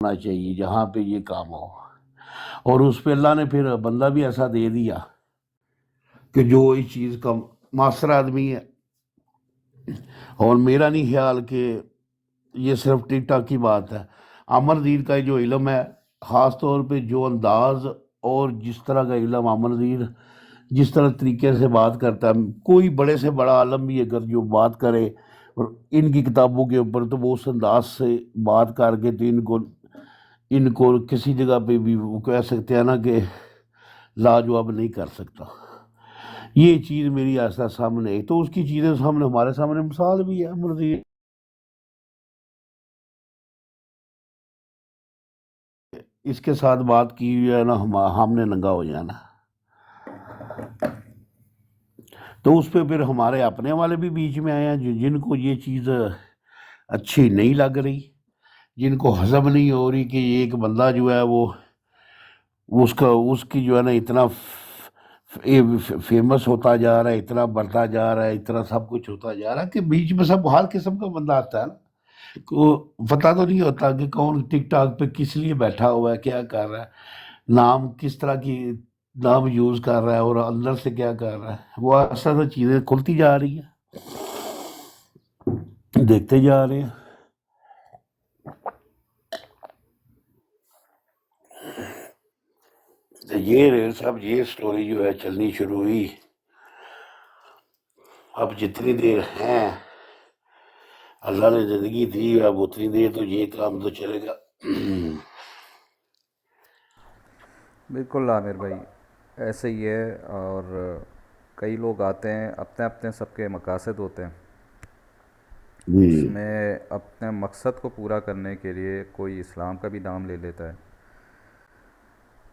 ہونا چاہیے جہاں پہ یہ کام ہو، اور اس پہ اللہ نے پھر بندہ بھی ایسا دے دیا کہ جو اس چیز کا ماستر آدمی ہے۔ اور میرا نہیں خیال کہ یہ صرف ٹک ٹاک کی بات ہے، امر دین کا جو علم ہے، خاص طور پہ جو انداز اور جس طرح کا علم امر دین جس طرح طریقے سے بات کرتا ہے، کوئی بڑے سے بڑا عالم بھی اگر جو بات کرے اور ان کی کتابوں کے اوپر، تو وہ اس انداز سے بات کر کے تو ان کو کسی جگہ پہ بھی وہ کہہ سکتے ہیں نا کہ لاجواب نہیں کر سکتا۔ یہ چیز میری ایسا سامنے ہے، تو اس کی چیزیں سامنے ہمارے سامنے مثال بھی ہے مرضی اس کے ساتھ بات کی ہوئی ہے نا، ہم نے ننگا ہو جانا۔ تو اس پہ پھر ہمارے اپنے والے بھی بیچ میں آئے ہیں جن کو یہ چیز اچھی نہیں لگ رہی، جن کو ہضم نہیں ہو رہی کہ یہ ایک بندہ جو ہے وہ اس کی جو ہے نا اتنا فیمس ہوتا جا رہا ہے، اتنا بڑھتا جا رہا ہے، اتنا سب کچھ ہوتا جا رہا ہے کہ بیچ میں سب ہر قسم کا بندہ آتا ہے نا، کو پتہ تو نہیں ہوتا کہ کون ٹک ٹاک پہ کس لیے بیٹھا ہوا ہے، کیا کر رہا ہے، نام کس طرح کی نام یوز کر رہا ہے اور اندر سے کیا کر رہا ہے۔ وہ اصل چیزیں کھلتی جا رہی ہیں، دیکھتے جا رہے ہیں۔ یہ سب یہ سٹوری جو ہے چلنی شروع ہوئی، اب جتنی دیر ہیں اللہ نے زندگی دی اب اتنی دیر تو یہ کام تو چلے گا۔ بالکل عامر بھائی، ایسے ہی ہے۔ اور کئی لوگ آتے ہیں، اپنے اپنے سب کے مقاصد ہوتے ہیں، اس جی میں اپنے مقصد کو پورا کرنے کے لیے کوئی اسلام کا بھی نام لے لیتا ہے،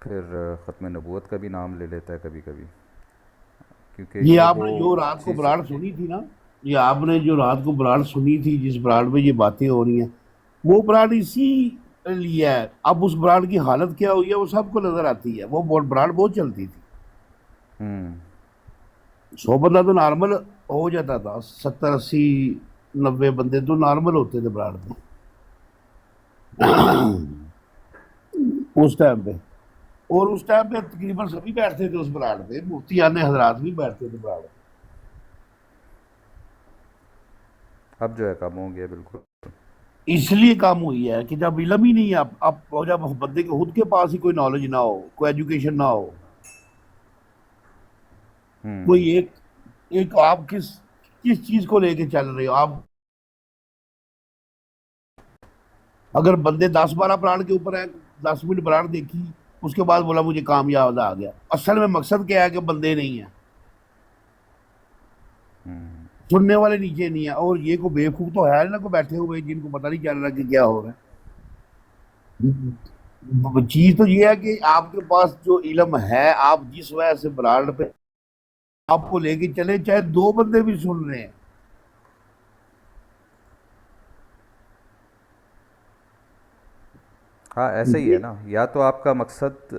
پھر ختم نبوت کا بھی نام لے لیتا ہے کبھی کبھی، کیونکہ یہ یہ آپ وہ نے جو رات کو چیز۔ براڑ سنی تھی نا، یہ آپ نے جو رات کو براڑ سنی تھی جس براڑ میں یہ باتیں ہو رہی ہیں، وہ براڑ اسی لیے ہے۔ اب اس براڑ کی حالت کیا ہوئی ہے وہ سب کو نظر آتی ہے، وہ براڑ بہت چلتی تھی، ہوں 100 بندہ تو نارمل ہو جاتا تھا، 70 80 90 بندے تو نارمل ہوتے تھے براڑ میں اس ٹائم پہ، اور اس ٹائم پہ تقریباً سبھی بیٹھتے تھے اس براڑ پہ، مفتیان حضرات بھی بیٹھتے تھے براڑ پہ۔ اب جو ہے کم ہو گیا بالکل۔ اس لیے کام ہوئی ہے کہ جب علم ہی نہیں ہے، اب جب بندے کے خود کے پاس ہی کوئی نالج نہ ہو، کوئی ایجوکیشن نہ ہو، ہوں کوئی ایک آپ کس چیز کو لے کے چل رہے ہو آپ؟ اگر بندے 10 12 پراڑ کے اوپر ہیں، 10 منٹ پراڑ دیکھی، اس کے بعد بولا مجھے کامیاب آ گیا، اصل میں مقصد کیا ہے کہ بندے نہیں ہیں، ہوں سننے والے نیچے نہیں ہیں، اور یہ کوئی بیوقوف تو ہے نا کو بیٹھے ہوئے جن کو پتہ نہیں چل رہا کہ کیا ہو رہا ہے۔ چیز تو یہ ہے کہ آپ کے پاس جو علم ہے، آپ جس وجہ سے براڑ پہ آپ کو لے کے چلے، چاہے 2 بندے بھی سن رہے ہیں۔ ہاں ایسے ہی ہے یہ نا، یا تو آپ کا مقصد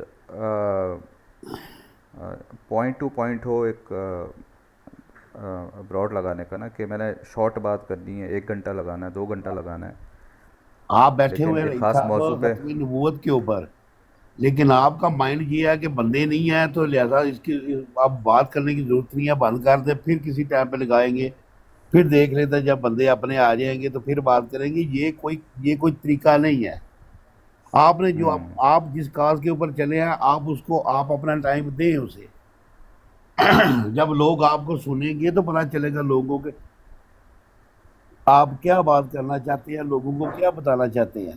پوائنٹ ٹو پوائنٹ ہو، ایک براڈ لگانے کا نا، کہ میں نے شارٹ بات کرنی ہے، 1 گھنٹہ لگانا ہے، 2 گھنٹا لگانا ہے، آپ بیٹھے لیکن ہوئے ایک ہیں خاص صاحب موضوع پہ۔ ختم نبوت کے اوپر، لیکن آپ کا مائنڈ یہ ہے کہ بندے نہیں ہیں، تو لہذا اس کی آپ بات کرنے کی ضرورت نہیں ہے، بند کر دیں، پھر کسی ٹائم پہ لگائیں گے، پھر دیکھ لیتے ہیں جب بندے اپنے آ جائیں گے تو پھر بات کریں گے۔ یہ کوئی طریقہ نہیں ہے۔ آپ نے جو ہوں آپ جس کاز کے اوپر چلے ہیں، آپ اپنا ٹائم دیں اسے۔ جب لوگ آپ کو سنیں گے تو پتہ چلے گا لوگوں کے آپ کیا بات کرنا چاہتے ہیں، لوگوں کو کیا بتانا چاہتے ہیں۔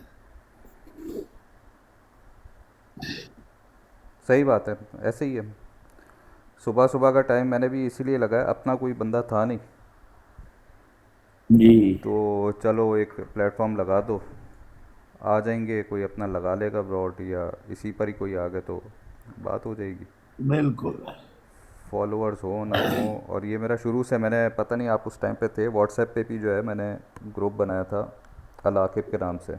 صحیح بات ہے، ایسے ہی ہے۔ صبح صبح کا ٹائم میں نے بھی اسی لیے لگایا، اپنا کوئی بندہ تھا نہیں، جی تو چلو ایک پلیٹ فارم لگا دو، آ جائیں گے، کوئی اپنا لگا لے گا براڈ، یا اسی پر ہی کوئی آ گئے تو بات ہو جائے گی، بالکل۔ فالوورز ہوں نہ ہوں۔ اور یہ میرا شروع سے، میں نے پتہ نہیں آپ اس ٹائم پہ تھے، واٹس ایپ پہ بھی جو ہے میں نے گروپ بنایا تھا العاقب کے نام سے،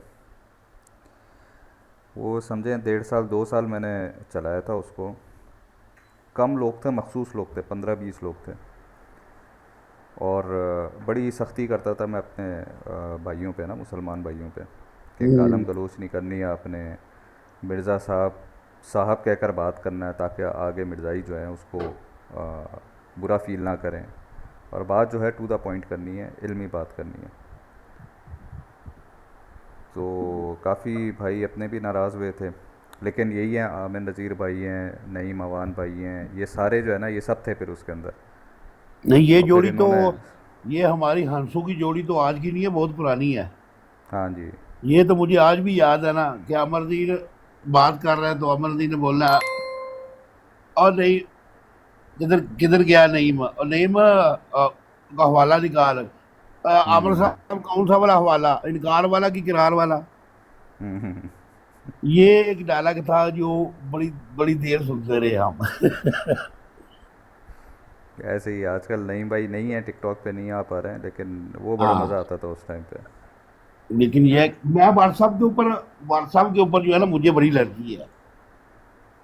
وہ سمجھیں 1.5 سال 2 سال میں نے چلایا تھا اس کو۔ کم لوگ تھے، مخصوص لوگ تھے، 15 20 لوگ تھے، اور بڑی سختی کرتا تھا میں اپنے بھائیوں پہ نا، مسلمان بھائیوں پہ، کہ گالم گلوچ نہیں کرنی ہے آپ نے، مرزا صاحب کہہ کر بات کرنا ہے تاکہ آگے مرزائی جو ہیں اس کو برا فیل نہ کریں، اور بات جو ہے ٹو دا پوائنٹ کرنی ہے، علمی بات کرنی ہے۔ تو کافی بھائی اپنے بھی ناراض ہوئے تھے، لیکن یہی ہیں، عامر نذیر بھائی ہیں، نعیم اوان بھائی ہیں، یہ سارے جو ہے نا یہ سب تھے پھر اس کے اندر، نہیں یہ اور پھر جوڑی تو، انہوں نے، یہ ہماری ہنسوں کی جوڑی تو آج کی نہیں ہے، بہت پرانی ہے۔ ہاں جی، یہ تو مجھے آج بھی یاد ہے نا کہ امردین بات کر رہے ہیں تو امردین نے بولنا ہے، اور نہیں کدھر کدھر گیا نعیم، اور نعیم کا حوالہ نکال، عامر ہوں صاحب کون سا والا حوالہ، انکار والا کہ قرار والا؟ ہوں ہوں۔ یہ ایک ڈائلاگ تھا جو بڑی بڑی دیر سنتے رہے ہم۔ ایسے ہی آج کل نعیم بھائی نہیں ہیں، ٹک ٹاک پہ نہیں آ پا رہے ہیں، لیکن وہ بڑا ہاں مزہ آتا تھا اس ٹائم پہ۔ لیکن یہ میں واٹس ایپ کے اوپر جو ہے نا مجھے بڑی الرجی ہے،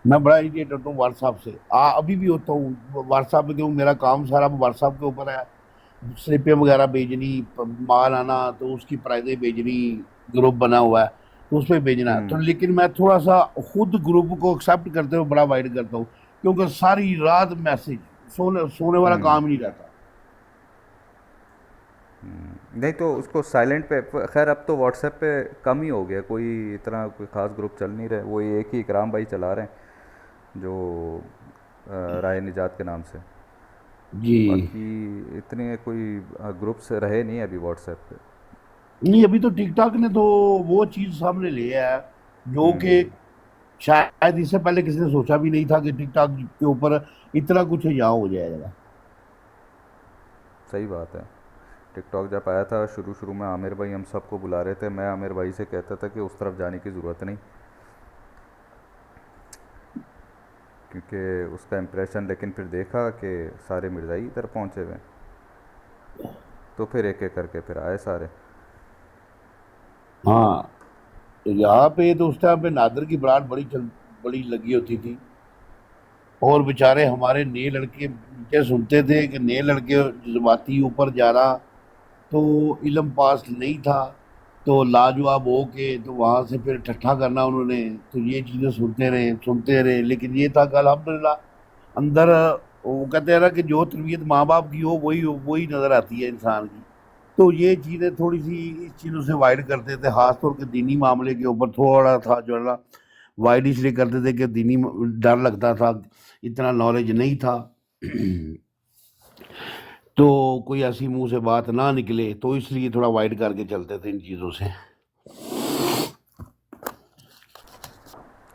میں بڑا اریٹیٹ ہوتا ہوں واٹس ایپ سے، ابھی بھی ہوتا ہوں واٹس ایپ پہ، کیوں میرا کام سارا واٹس ایپ کے اوپر ہے، سلپیں وغیرہ بھیجنی، مال آنا تو اس کی پرائزیں بھیجنی، گروپ بنا ہوا ہے تو اس پہ بھیجنا تو، ہوں لیکن میں تھوڑا سا خود گروپ کو ایکسیپٹ کرتے ہوئے بڑا وائڈ کرتا ہوں، کیونکہ ساری رات میسج، سونے والا ہوں کام ہی نہیں رہتا۔ نہیں تو اس کو سائلنٹ پہ، خیر اب تو واٹس ایپ پہ کم ہی ہو گیا، کوئی اتنا کوئی خاص گروپ چل نہیں رہے، وہ ایک ہی اکرام بھائی چلا رہے ہیں جو رائے نجات کے نام سے، جی باقی اتنے کوئی گروپس رہے نہیں ابھی واٹس ایپ پہ۔ نہیں، ابھی تو ٹک ٹاک نے تو وہ چیز سامنے لیا ہے جو کہ ہوں، شاید اس سے پہلے کسی نے سوچا بھی نہیں تھا کہ ٹک ٹاک کے اوپر اتنا کچھ یہاں ہو جائے گا۔ صحیح بات ہے۔ ٹک ٹاک جب آیا تھا شروع شروع میں، عامر بھائی ہم سب کو بلا رہے تھے، میں عامر بھائی سے کہتا تھا کہ اس طرف جانے کی ضرورت نہیں، کیونکہ اس کا امپریشن، لیکن پھر دیکھا کہ سارے مرزائی ادھر پہنچے ہوئے ہیں، تو پھر ایک ایک کر کے پھر آئے سارے۔ ہاں تو یہاں پہ تو اس ٹائم پہ نادر کی براٹ بڑی لگی ہوتی تھی، اور بےچارے ہمارے نئے لڑکے نیچے سنتے تھے کہ نئے لڑکے جذباتی اوپر جانا، تو علم پاس نہیں تھا تو لاجواب ہو کے تو وہاں سے پھر ٹھٹھا کرنا انہوں نے، تو یہ چیزیں سنتے رہے، لیکن یہ تھا کہ الحمدللہ اندر، وہ کہتے ہیں نا کہ جو تربیت ماں باپ کی ہو وہی وہی نظر آتی ہے انسان کی، تو یہ چیزیں تھوڑی سی اس چیزوں سے وائڈ کرتے تھے، خاص طور کے دینی معاملے کے اوپر تھوڑا تھا جو ہے نا وائڈ اس لیے کرتے تھے کہ دینی ڈر لگتا تھا، اتنا نالج نہیں تھا تو کوئی ایسی منہ سے بات نہ نکلے، تو اس لیے تھوڑا وائڈ کر کے چلتے تھے ان چیزوں سے۔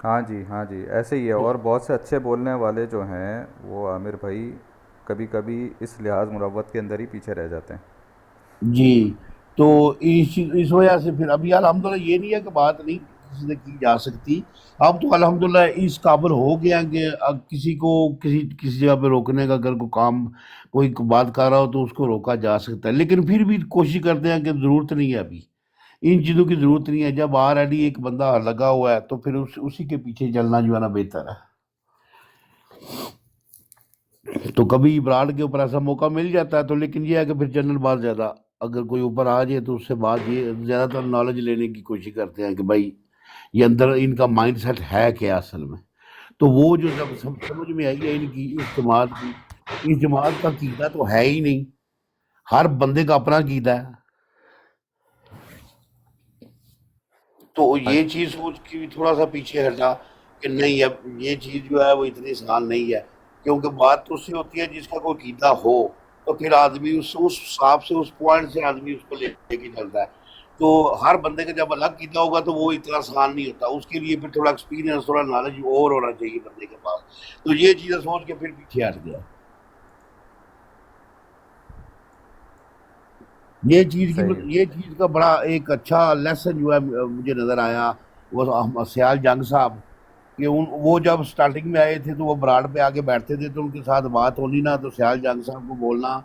ہاں جی، ہاں جی، ایسے ہی ہے، اور بہت سے اچھے بولنے والے جو ہیں وہ عامر بھائی کبھی کبھی اس لحاظ مروت کے اندر ہی پیچھے رہ جاتے ہیں۔ جی تو اس وجہ سے پھر ابھی الحمدللہ یہ نہیں ہے کہ بات نہیں کسی سے کی جا سکتی، اب تو الحمدللہ اس قابل ہو گیا کہ اب کسی کو کسی جگہ پہ روکنے کا، اگر کوئی کام کوئی بات کر رہا ہو تو اس کو روکا جا سکتا ہے، لیکن پھر بھی کوشش کرتے ہیں کہ ضرورت نہیں ہے ابھی، ان چیزوں کی ضرورت نہیں ہے، جب آلریڈی ایک بندہ لگا ہوا ہے تو پھر اسی کے پیچھے چلنا جو ہے نا بہتر ہے۔ تو کبھی براڈ کے اوپر ایسا موقع مل جاتا ہے تو، لیکن یہ ہے کہ پھر جنرل بات زیادہ، اگر کوئی اوپر آ جائے تو اس سے بات یہ زیادہ تر نالج لینے کی کوشش کرتے ہیں کہ بھائی یہ اندر ان کا مائنڈ سیٹ ہے کیا اصل میں، تو وہ جو جب سمجھ میں آئی ہے ان کی اس جماعت کا عقیدہ تو ہے ہی نہیں، ہر بندے کا اپنا عقیدہ ہے، تو یہ چیز سوچ کے بھی تھوڑا سا پیچھے ہٹا کہ نہیں اب یہ چیز جو ہے وہ اتنی آسان نہیں ہے، کیونکہ بات تو اس سے ہوتی ہے جس کا کوئی عقیدہ ہو، تو پھر آدمی اس حساب سے اس پوائنٹ سے آدمی اس کو لے کے چلتا ہے، تو ہر بندے کا جب الگ عقیدہ ہوگا تو وہ اتنا آسان نہیں ہوتا، اس کے لیے پھر تھوڑا ایکسپیرینس، تھوڑا نالج اور ہونا چاہیے بندے کے پاس، تو یہ چیزیں سوچ کے پھر پیچھے ہٹ گیا۔ صحیح ہے۔ یہ چیز کا بڑا ایک اچھا لیسن جو ہے مجھے نظر آیا، وہ سیال جنگ صاحب، کہ وہ جب سٹارٹنگ میں آئے تھے تو وہ براڈ پہ آگے بیٹھتے تھے تو ان کے ساتھ بات ہونی نا، تو سیال جنگ صاحب کو بولنا،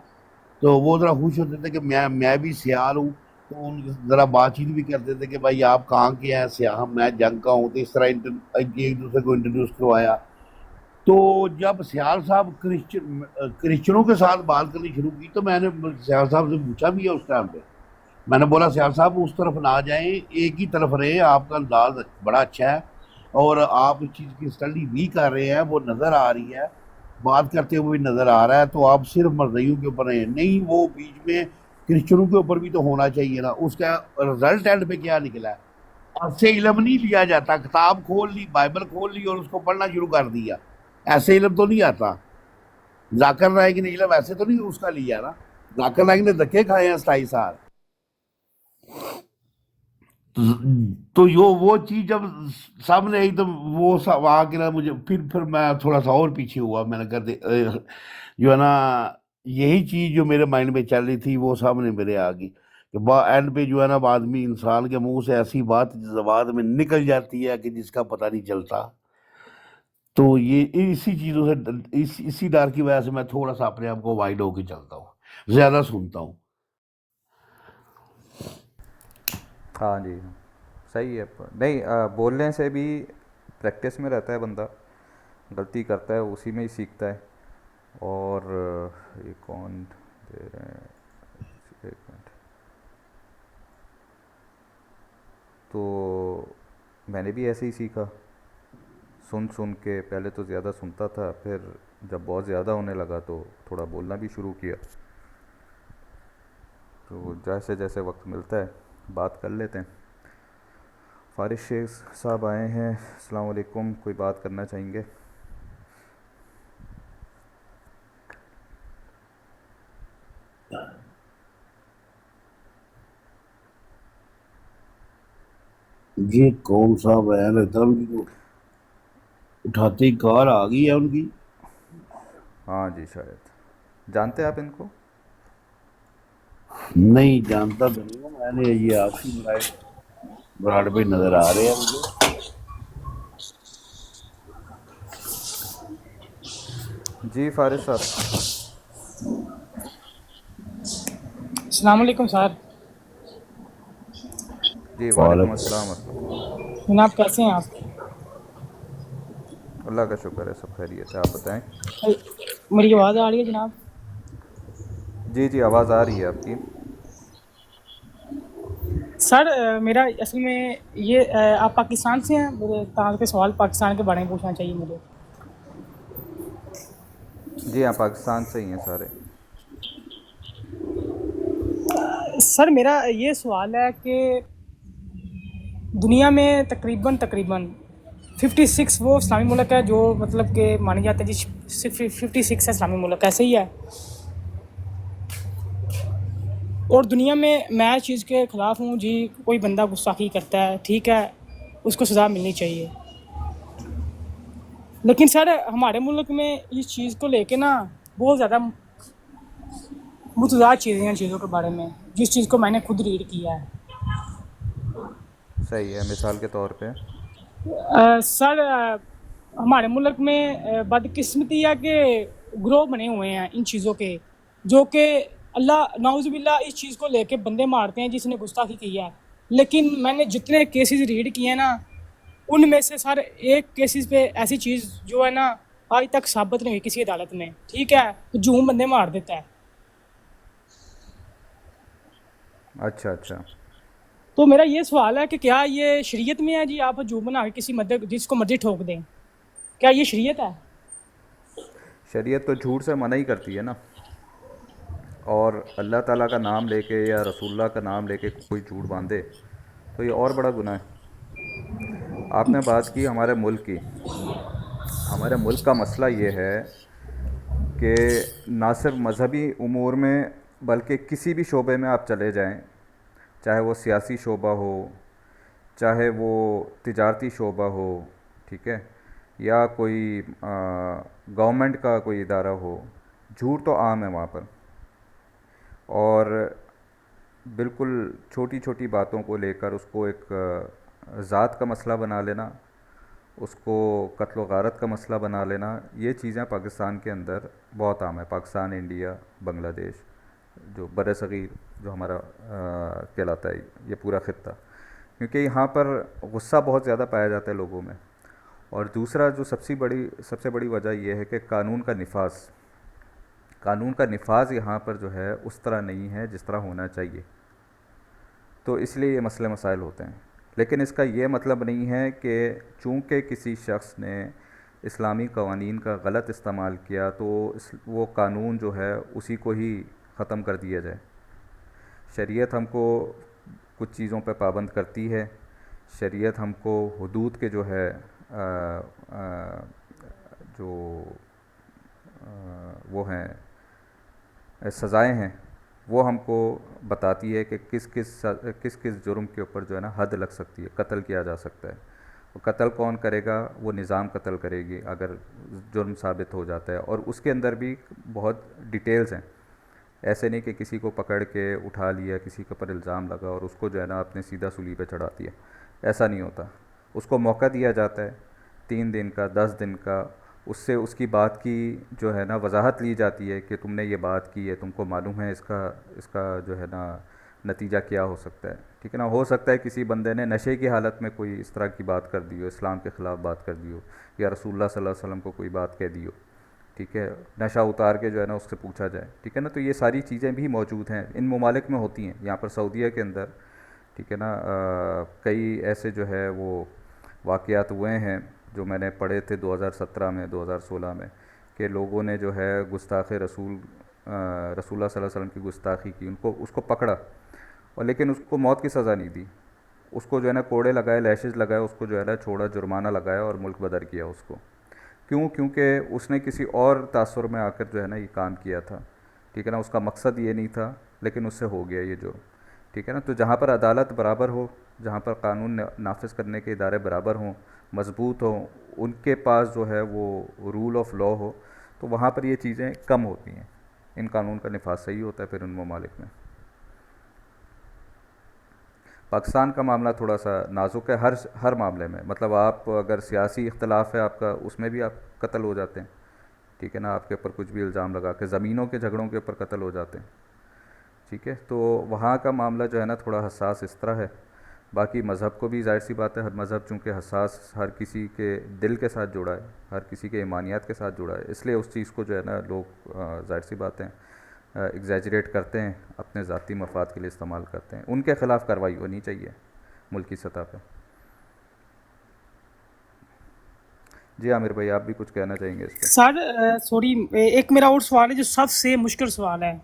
تو وہ ذرا خوش ہوتے تھے کہ میں بھی سیال ہوں، تو ان ذرا بات چیت بھی کرتے تھے کہ بھائی آپ کہاں کے ہیں، سیاح میں جنگ کا ہوں، تو اس طرح ایک دوسرے کو انٹروڈیوس کروایا، تو جب سیال صاحب کرسچنوں کے ساتھ بات کرنی شروع کی تو میں نے سیال صاحب سے پوچھا بھی ہے اس ٹائم پہ میں نے بولا سیال صاحب اس طرف نہ جائیں، ایک ہی طرف رہے، آپ کا انداز بڑا اچھا ہے اور آپ اس چیز کی اسٹڈی بھی کر رہے ہیں، وہ نظر آ رہی ہے، بات کرتے ہوئے بھی نظر آ رہا ہے، تو آپ صرف مرزیوں کے اوپر ہیں نہیں، وہ بیچ میں کرسچنوں کے اوپر بھی تو ہونا چاہیے نا۔ اس کا رزلٹ اینڈ پہ کیا نکلا ہے؟ ایسے علم نہیں لیا جاتا، کتاب کھول لی، بائبل کھول لی اور اس کو پڑھنا شروع کر دیا، ایسے علم تو نہیں آتا۔ ذاکر نائک نے علم ایسے تو نہیں اس کا لیا نا، ذاکر نائک نے دھکے کھائے ہیں 27 سال۔ تو وہ چیز جب سامنے آئی تو وہ سب آ کے نا مجھے پھر میں تھوڑا سا اور پیچھے ہوا، میں نے کہا جو ہے نا یہی چیز جو میرے مائنڈ میں چل رہی تھی وہ سامنے میرے آ گئی کہ اینڈ پہ جو ہے نا آدمی انسان کے منہ سے ایسی بات زبان میں نکل جاتی ہے کہ جس کا پتہ نہیں چلتا۔ تو یہ اسی چیزوں سے اسی ڈر کی وجہ سے میں تھوڑا سا اپنے آپ کو وائڈ ہو کے چلتا ہوں، زیادہ سنتا ہوں۔ ہاں جی، صحیح ہے۔ نہیں، بولنے سے بھی پریکٹس میں رہتا ہے بندہ، غلطی کرتا ہے اسی میں ہی سیکھتا ہے۔ اور یہ کون دے رہے ہیں؟ ایک منٹ۔ تو میں نے بھی ایسے ہی سیکھا، سن کے پہلے تو زیادہ سنتا تھا، پھر جب بہت زیادہ ہونے لگا تو تھوڑا بولنا بھی شروع کیا۔ تو جیسے جیسے وقت ملتا ہے بات کر لیتے ہیں۔ فارغ شیخ صاحب آئے ہیں، السلام علیکم، کوئی بات کرنا چاہیں گے؟ یہ کون سا بیان ہے تب اٹھاتے ہی کار آ گئی ہے ان کی؟ ہاں جی، شاید جانتے ہیں آپ ان کو؟ نہیں جانتا تو نہیں ہوں میں نے، یہ آپ کی براڈ پہ نظر آ رہے ہیں مجھے۔ جی فارغ صاحب۔ السلام علیکم سر۔ جی وعلیکم وعلیکم السلام ورحمۃ اللہ۔ جناب کیسے ہیں آپ؟ اللہ کا شکر ہے، سب خیریت ہے، آپ بتائیں۔ میری آواز آ رہی ہے جناب؟ جی جی، آواز آ رہی ہے آپ کی۔ سر میرا اصل میں یہ آپ پاکستان سے ہیں؟ میرے طرح کے سوال پاکستان کے بارے میں پوچھنا چاہیے مجھے۔ جی ہاں، پاکستان سے ہی ہیں سارے۔ سر میرا یہ سوال ہے کہ دنیا میں تقریباً 56 وہ اسلامی ملک ہے جو مطلب کہ مانے جاتے ہیں جی 56 ہے اسلامی ملک، ایسے ہی ہے؟ اور دنیا میں اس چیز کے خلاف ہوں جی، کوئی بندہ گستاخی کرتا ہے ٹھیک ہے، اس کو سزا ملنی چاہیے، لیکن سر ہمارے ملک میں اس چیز کو لے کے نا بہت زیادہ متضاد چیزیں ہیں چیزوں کے بارے میں، جس چیز کو میں نے خود ریڈ کیا ہے۔ صحیح ہے، مثال کے طور پہ؟ سر ہمارے ملک میں بدقسمتی ہے کہ گروہ بنے ہوئے ہیں ان چیزوں کے، جو کہ اللہ نعوذ باللہ اس چیز کو لے کے بندے مارتے ہیں جس نے گستاخی کی ہے، لیکن میں نے جتنے کیسز ریڈ کیے ہیں نا ان میں سے سر ایک کیسز پہ ایسی چیز جو ہے نا آج تک ثابت نہیں ہوئی کسی عدالت میں، ٹھیک ہے، ہجوم بندے مار دیتا ہے۔ اچھا اچھا۔ تو میرا یہ سوال ہے کہ کیا یہ شریعت میں ہے جی آپ ہجوم بنا کے کسی جس کو مرضی ٹھوک دیں، کیا یہ شریعت ہے؟ شریعت تو جھوٹ سے منع ہی کرتی ہے نا، اور اللہ تعالیٰ کا نام لے کے یا رسول اللہ کا نام لے کے کوئی جھوٹ باندھے تو یہ اور بڑا گناہ ہے۔ آپ نے بات کی ہمارے ملک کی، ہمارے ملک کا مسئلہ یہ ہے کہ نہ صرف مذہبی امور میں بلکہ کسی بھی شعبے میں آپ چلے جائیں، چاہے وہ سیاسی شعبہ ہو، چاہے وہ تجارتی شعبہ ہو، ٹھیک ہے، یا کوئی گورنمنٹ کا کوئی ادارہ ہو، جھوٹ تو عام ہے وہاں پر۔ اور بالکل چھوٹی چھوٹی باتوں کو لے کر اس کو ایک ذات کا مسئلہ بنا لینا، اس کو قتل و غارت کا مسئلہ بنا لینا، یہ چیزیں پاکستان کے اندر بہت عام ہے۔ پاکستان، انڈیا، بنگلہ دیش، جو بر صغیر جو ہمارا کہلاتا ہے یہ پورا خطہ، کیونکہ یہاں پر غصہ بہت زیادہ پایا جاتا ہے لوگوں میں۔ اور دوسرا جو سب سے بڑی وجہ یہ ہے کہ قانون کا نفاذ یہاں پر جو ہے اس طرح نہیں ہے جس طرح ہونا چاہیے۔ تو اس لیے یہ مسئلے مسائل ہوتے ہیں. لیکن اس کا یہ مطلب نہیں ہے کہ چونکہ کسی شخص نے اسلامی قوانین کا غلط استعمال کیا تو وہ قانون جو ہے اسی کو ہی ختم کر دیا جائے. شریعت ہم کو کچھ چیزوں پہ پابند کرتی ہے. شریعت ہم کو حدود کے جو ہے جو وہ ہیں سزائیں ہیں وہ ہم کو بتاتی ہے کہ کس کس جرم کے اوپر جو ہے نا حد لگ سکتی ہے, قتل کیا جا سکتا ہے. اور قتل کون کرے گا؟ وہ نظام قتل کرے گی اگر جرم ثابت ہو جاتا ہے. اور اس کے اندر بھی بہت ڈیٹیلز ہیں. ایسے نہیں کہ کسی کو پکڑ کے اٹھا لیا, کسی کے اوپر الزام لگا اور اس کو جو ہے نا آپ نے سیدھا سولی پہ چڑھا دیا. ایسا نہیں ہوتا. اس کو موقع دیا جاتا ہے 3 دن کا, 10 دن کا. اس سے اس کی بات کی جو ہے نا وضاحت لی جاتی ہے کہ تم نے یہ بات کی ہے, تم کو معلوم ہے اس کا جو ہے نا نتیجہ کیا ہو سکتا ہے. ٹھیک ہے نا. ہو سکتا ہے کسی بندے نے نشے کی حالت میں کوئی اس طرح کی بات کر دی ہو, اسلام کے خلاف بات کر دی ہو, یا رسول اللہ صلی اللہ علیہ وسلم کو کوئی بات کہہ دی ہو. ٹھیک ہے, نشہ اتار کے جو ہے نا اس سے پوچھا جائے. ٹھیک ہے نا. تو یہ ساری چیزیں بھی موجود ہیں, ان ممالک میں ہوتی ہیں. یہاں پر سعودیہ کے اندر ٹھیک ہے نا کئی ایسے جو ہے وہ واقعات ہوئے ہیں جو میں نے پڑھے تھے 2017 میں, 2016 میں, کہ لوگوں نے جو ہے گستاخ رسول اللہ صلی اللہ علیہ وسلم کی گستاخی کی. اس کو پکڑا اور لیکن اس کو موت کی سزا نہیں دی. اس کو جو ہے نا کوڑے لگائے, لیشز لگائے, اس کو جو ہے نا چھوڑا, جرمانہ لگایا اور ملک بدر کیا اس کو. کیوں؟ کیونکہ اس نے کسی اور تاثر میں آ کر جو ہے نا یہ کام کیا تھا. ٹھیک ہے نا. اس کا مقصد یہ نہیں تھا لیکن اس سے ہو گیا یہ جو. ٹھیک ہے نا. تو جہاں پر عدالت برابر ہو, جہاں پر قانون نافذ کرنے کے ادارے برابر ہوں, مضبوط ہوں, ان کے پاس جو ہے وہ رول آف لا ہو, تو وہاں پر یہ چیزیں کم ہوتی ہیں. ان قانون کا نفاذ صحیح ہوتا ہے پھر ان ممالک میں. پاکستان کا معاملہ تھوڑا سا نازک ہے ہر معاملے میں. مطلب آپ اگر سیاسی اختلاف ہے آپ کا, اس میں بھی آپ قتل ہو جاتے ہیں. ٹھیک ہے نا. آپ کے اوپر کچھ بھی الزام لگا کے, زمینوں کے جھگڑوں کے اوپر قتل ہو جاتے ہیں. ٹھیک ہے. تو وہاں کا معاملہ جو ہے نا تھوڑا حساس اس طرح ہے. باقی مذہب کو بھی ظاہر سی بات ہے, ہر مذہب چونکہ حساس ہر کسی کے دل کے ساتھ جڑا ہے, ہر کسی کے ایمانیات کے ساتھ جڑا ہے, اس لیے اس چیز کو جو ہے نا لوگ ظاہر سی باتیں ایگزیجریٹ کرتے ہیں, اپنے ذاتی مفاد کے لیے استعمال کرتے ہیں. ان کے خلاف کارروائی ہونی چاہیے ملکی سطح پہ. جی عامر بھائی, آپ بھی کچھ کہنا چاہیں گے اس پہ؟ سر سوری, ایک میرا اور سوال ہے جو سب سے مشکل سوال ہے.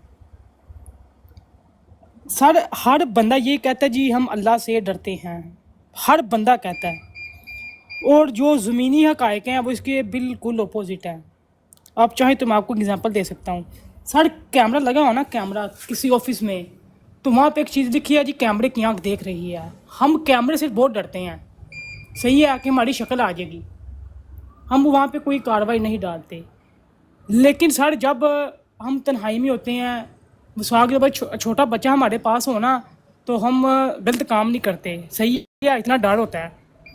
سر ہر بندہ یہ کہتا ہے جی ہم اللہ سے ڈرتے ہیں, ہر بندہ کہتا ہے, اور جو زمینی حقائق ہیں وہ اس کے بالکل اپوزٹ ہیں. آپ چاہیں تو میں آپ کو اگزامپل دے سکتا ہوں. سر کیمرہ لگا ہوا نا, کیمرہ کسی آفس میں, تو وہاں پہ ایک چیز لکھی ہے جی کیمرے کی آنکھ دیکھ رہی ہے. ہم کیمرے سے بہت ڈرتے ہیں. صحیح ہے کہ ہماری شکل آ جائے گی, ہم وہاں پہ کوئی کارروائی نہیں ڈالتے. لیکن سر جب ہم تنہائی میں ہوتے ہیں, مثال کے طور چھوٹا بچہ ہمارے پاس ہونا, تو ہم غلط کام نہیں کرتے. صحیح ہے, اتنا ڈر ہوتا ہے.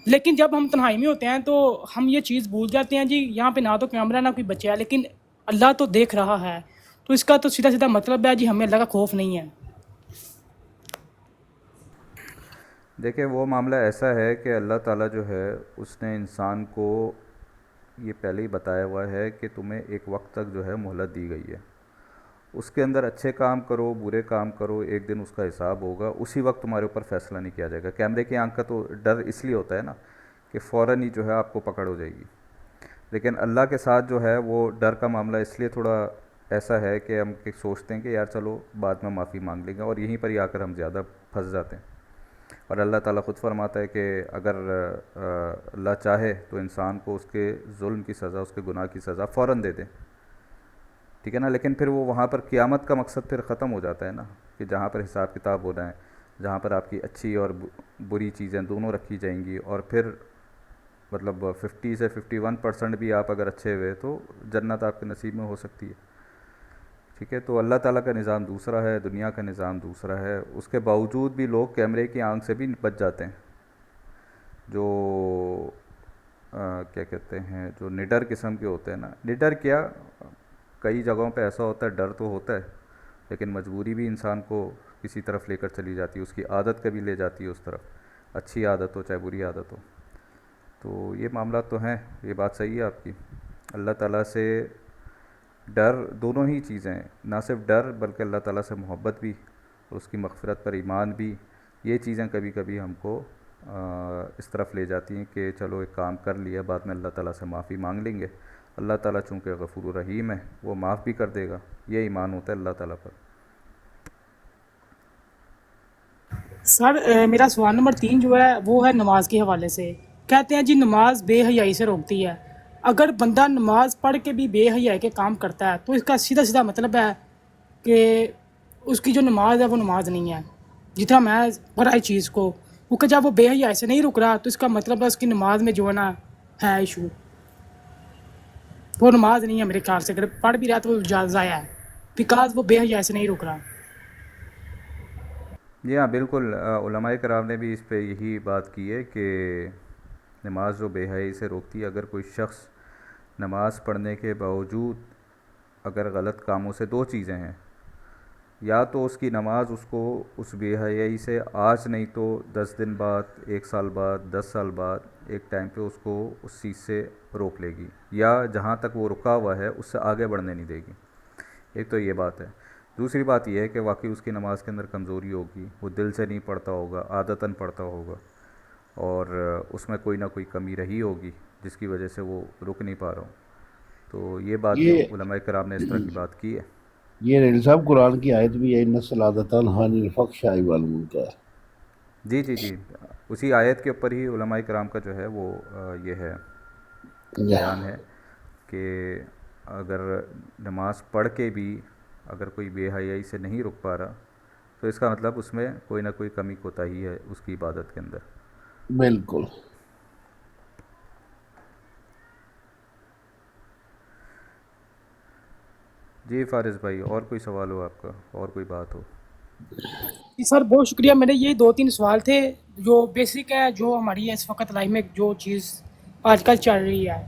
لیکن جب ہم تنہائی میں ہوتے ہیں تو ہم یہ چیز بھول جاتے ہیں جی یہاں پہ نہ تو کیمرہ نہ کوئی بچہ ہے, لیکن اللہ تو دیکھ رہا ہے. تو اس کا تو سیدھا سیدھا مطلب ہے جی ہمیں اللہ کا خوف نہیں ہے. دیکھیں وہ معاملہ ایسا ہے کہ اللہ تعالیٰ جو ہے اس نے انسان کو یہ پہلے ہی بتایا ہوا ہے کہ تمہیں ایک وقت تک جو ہے مہلت دی گئی ہے. اس کے اندر اچھے کام کرو, برے کام کرو, ایک دن اس کا حساب ہوگا. اسی وقت تمہارے اوپر فیصلہ نہیں کیا جائے گا. کیمرے کی آنکھ کا تو ڈر اس لیے ہوتا ہے نا کہ فوراً ہی جو ہے آپ کو پکڑ ہو جائے گی. لیکن اللہ کے ساتھ جو ہے وہ ڈر کا معاملہ اس لیے تھوڑا ایسا ہے کہ ہم سوچتے ہیں کہ یار چلو بعد میں معافی مانگ لیں گے, اور یہیں پر ہی آ کر ہم زیادہ پھنس جاتے ہیں. اور اللہ تعالیٰ خود فرماتا ہے کہ اگر اللہ چاہے تو انسان کو اس کے ظلم کی سزا, اس کے گناہ کی سزا فوراً دے دے. ٹھیک ہے نا. لیکن پھر وہ وہاں پر قیامت کا مقصد پھر ختم ہو جاتا ہے نا, کہ جہاں پر حساب کتاب ہونا ہے, جہاں پر آپ کی اچھی اور بری چیزیں دونوں رکھی جائیں گی. اور پھر مطلب 50 سے 51% بھی آپ اگر اچھے ہوئے تو جنت آپ کے نصیب میں ہو سکتی ہے. ٹھیک ہے. تو اللہ تعالیٰ کا نظام دوسرا ہے, دنیا کا نظام دوسرا ہے. اس کے باوجود بھی لوگ کیمرے کی آنکھ سے بھی بچ جاتے ہیں. جو کیا کہتے ہیں, جو نڈر قسم کے ہوتے ہیں نا, نڈر کیا, کئی جگہوں پہ ایسا ہوتا ہے ڈر تو ہوتا ہے لیکن مجبوری بھی انسان کو کسی طرف لے کر چلی جاتی ہے, اس کی عادت کبھی لے جاتی ہے اس طرف, اچھی عادت ہو چاہے بری عادت ہو. تو یہ معاملات تو ہیں, یہ بات صحیح ہے آپ کی. اللہ تعالیٰ سے ڈر, دونوں ہی چیزیں ہیں, نہ صرف ڈر بلکہ اللہ تعالیٰ سے محبت بھی, اور اس کی مغفرت پر ایمان بھی, یہ چیزیں کبھی کبھی ہم کو اس طرف لے جاتی ہیں کہ چلو ایک کام کر لیا، بعد میں اللہ تعالیٰ سے معافی مانگ لیں گے. اللہ تعالیٰ چونکہ غفور الرحیم ہے، وہ معاف بھی کر دے گا. یہ ایمان ہوتا ہے اللہ تعالیٰ پر. سر میرا سوال نمبر 3 جو ہے وہ ہے نماز کے حوالے سے. کہتے ہیں جی نماز بے حیائی سے روکتی ہے. اگر بندہ نماز پڑھ کے بھی بے حیائی کے کام کرتا ہے تو اس کا سیدھا سیدھا مطلب ہے کہ اس کی جو نماز ہے وہ نماز نہیں ہے. جتنا میں پڑھا اس چیز کو، کیونکہ جب وہ بے حیائی سے نہیں رک رہا تو اس کا مطلب ہے اس کی نماز میں جو ہے نا ہے ایشو، وہ نماز نہیں ہے میرے خیال سے. اگر پڑھ بھی رہا تو وہ ضائع ہے، بیکاز وہ بے حیائی سے نہیں رک رہا. جی ہاں بالکل، علماء کرام نے بھی اس پہ یہی بات کی ہے کہ نماز جو بے حیائی سے روکتی ہے. اگر کوئی شخص نماز پڑھنے کے باوجود اگر غلط کاموں سے، دو چیزیں ہیں، یا تو اس کی نماز اس کو اس بے حیائی سے آج نہیں تو 10 دن بعد، 1 سال بعد، 10 سال بعد ایک ٹائم پہ اس کو اس چیز سے روک لے گی، یا جہاں تک وہ رکا ہوا ہے اس سے آگے بڑھنے نہیں دے گی. ایک تو یہ بات ہے. دوسری بات یہ ہے کہ واقعی اس کی نماز کے اندر کمزوری ہوگی، وہ دل سے نہیں پڑھتا ہوگا، عادتاً پڑھتا ہوگا، اور اس میں کوئی نہ کوئی کمی رہی ہوگی جس کی وجہ سے وہ رک نہیں پا رہا ہوں. تو یہ بات بھی یہ علماء کرام نے اس طرح کی بات کی ہے. یہ ریل صاحب قرآن کی آیت بھی ہے، ان الصلاۃ تنہی عن الفحشاء والمنکر. جی جی جی، اسی آیت کے اوپر ہی علماء کرام کا جو ہے وہ یہ ہے بیان ہے کہ اگر نماز پڑھ کے بھی اگر کوئی بے حیائی سے نہیں رک پا رہا تو اس کا مطلب اس میں کوئی نہ کوئی کمی کوتاہی ہے اس کی عبادت کے اندر. بالکل. جی فارض بھائی، اور کوئی سوال ہو آپ کا، اور کوئی بات ہو؟ جی سر بہت شکریہ. میرے یہی 2-3 سوال تھے جو بیسک ہے، جو ہماری اس وقت لائف میں جو چیز آج کل چل رہی ہے.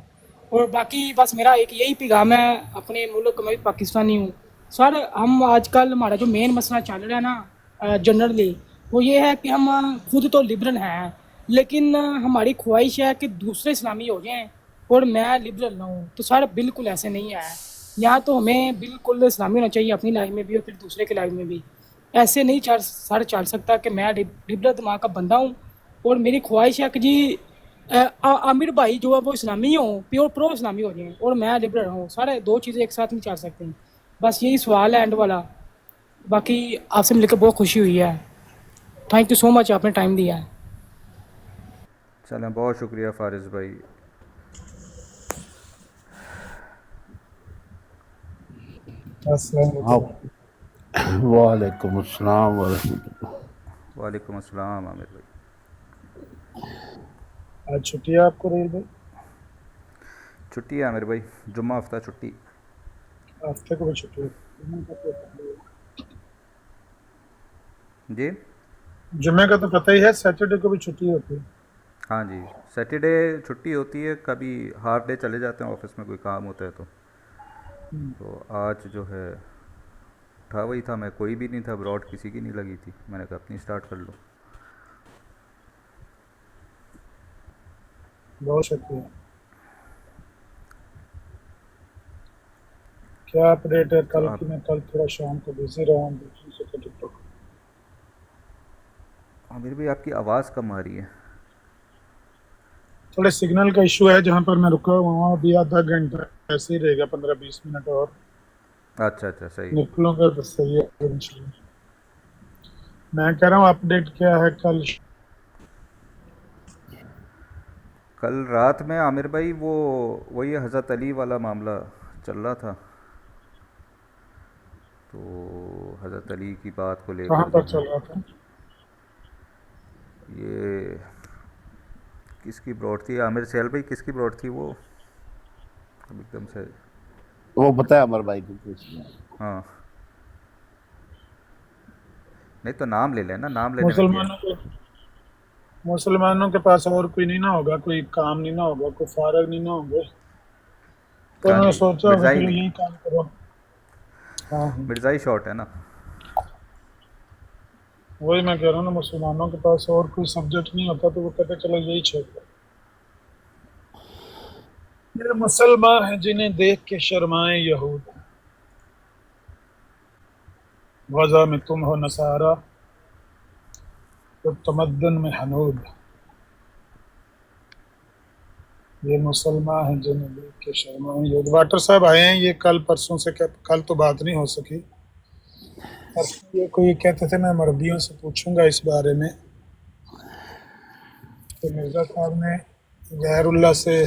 اور باقی بس میرا ایک یہی پیغام ہے، اپنے ملک میں بھی پاکستانی ہوں سر. ہم آج کل ہمارا جو مین مسئلہ چل رہا ہے نا جنرلی، وہ یہ ہے کہ ہم خود تو لبرل ہیں، لیکن ہماری خواہش ہے کہ دوسرے اسلامی ہو جائیں اور میں لبرل نہ ہوں. تو سر بالکل ایسے نہیں ہے. یہاں تو ہمیں بالکل اسلامی ہونا چاہیے اپنی لائف میں بھی اور پھر دوسرے کی لائف میں بھی. ایسے نہیں سر چل سکتا کہ میں لبرل دماغ کا بندہ ہوں اور میری خواہش ہے کہ جی عامر بھائی جو ہے وہ اسلامی ہوں، پیور پرو اسلامی ہو جائیں، اور میں لبرل ہوں. سارے دو چیزیں ایک ساتھ نہیں چل سکتی. بس یہی سوال ہے اینڈ والا. باقی آپ سے مل کے بہت خوشی ہوئی ہے. تھینک یو سو مچ، آپ نے ٹائم دیا ہے. چلیں، بہت شکریہ فارض بھائی. السلام علیکم. وعلیکم السلام ورحمۃ اللہ. وعلیکم السلام عامر بھائی. آج چھٹی ہے آپ کو ریل بھائی؟ چھٹی ہے عامر بھائی، جمعہ ہفتہ چھٹی. ہفتے کو بھی چھٹی ہے؟ جی جمعے کا تو پتہ ہی ہے، سیٹرڈے کو بھی چھٹی ہوتی ہے. ہاں جی، سیٹرڈے چھٹی ہوتی ہے، کبھی ہاف ڈے چلے جاتے ہیں آفس میں، کوئی کام ہوتا ہے تو آج جو ہے اٹھا وہی تھا میں، کوئی بھی نہیں تھا، براڈ کسی کی نہیں لگی تھی، میں نے کہا اپنی اسٹارٹ کر لوں. بہت شکریہ. کیا اپڈیٹ ہے تو کل آپ کی؟ میں کل تھوڑا شام کو بزی رہا ہوں دوسری سے ٹک ٹاک. عامر بھائی آپ کی آواز کم آ رہی ہے. تھوڑے سگنل کا ایشو ہے جہاں پر میں رکا ہوا ہوں. ابھی آدھا گھنٹہ ایسے ہی رہے گا، 15-20 منٹ اور اچھا اچھا، صحیح. نکلوں گا تو صحیح ہے انشاءاللہ. میں کہہ رہا ہوں اپڈیٹ کیا ہے کل؟ کل رات میں عامر بھائی وہی حضرت علی والا معاملہ چل رہا تھا، تو حضرت علی کی بات کو لے کہاں کر پر جو ہے چل رہا تھا؟ یہ کس کی براڈ تھی عامر سیال بھائی، کس کی براڈ تھی وہ؟ اب ایک دم سے وہ پتہ ہے عمر بھائی کو کچھ نہیں. ہاں نہیں تو نام لے لیں نا، نام لینے میں کیا ہے. مسلمانوں کے پاس اور کوئی نہیں نہ ہوگا، کوئی کام نہیں نہ ہوگا، کوئی فارغ نہیں نہ ہوں گے، تو ہاں انہوں نے جی، سوچا ہوگا مرزائی چلو نہیں، یہی کام کرو. ہاں ہاں، مرزائی شاٹ ہے نا. وہی میں کہہ رہا ہوں نا، مسلمانوں کے پاس اور کوئی سبجیکٹ نہیں ہوتا تو وہ کہتے چلو یہی چھیڑ دو. یہ مسلمان ہیں جنہیں دیکھ کے شرمائے یہود، غزہ میں تم ہو نصارہ، تو تمدن میں حنود، یہ مسلمان ہیں جو نبی کے شرما ہیں یہ واٹر صاحب آئے ہیں، یہ کل پرسوں سے کل تو بات نہیں ہو سکی، پرسوں یہ کوئی کہتے تھے میں مربیوں سے پوچھوں گا اس بارے میں کہ مرزا صاحب نے غیر اللہ سے